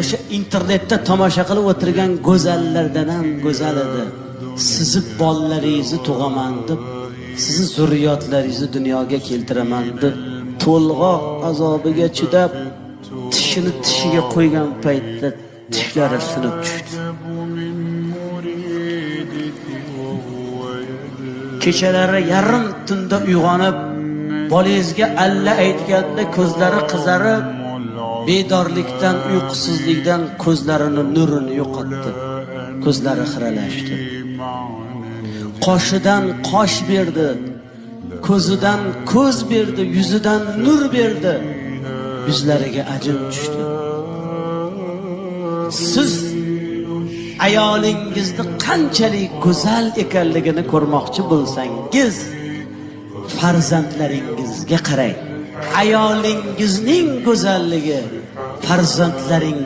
o'sha internetda tomosha qilib o'tirgan go'zallardan ham go'zal edi. Sizni bolalaringizni tug'aman deb, sizni zurriyotlaringizni dunyoga keltiraman deb to'lg'oq azobiga chidab tishiga qo'ygan paytda tishlari sinib tushdi. Kechalari yarim tunda uyg'onib, bolangizga alla aytganda ko'zlari qizarib, bedorlikdan, uyqusizlikdan ko'zlarini nurini yo'qotdi. Ko'zlari xiralashdi. Qoshidan qosh berdi, ko'zidan ko'z berdi, yuzidan nur berdi. Yuzlariga ajin tushdi. Siz ayolingizni qanchalik go'zal ekanligini ko'rmoqchi bo'lsangiz, farzandlaringizga qarang. Ayolingizning go'zalligi farzandlaringiz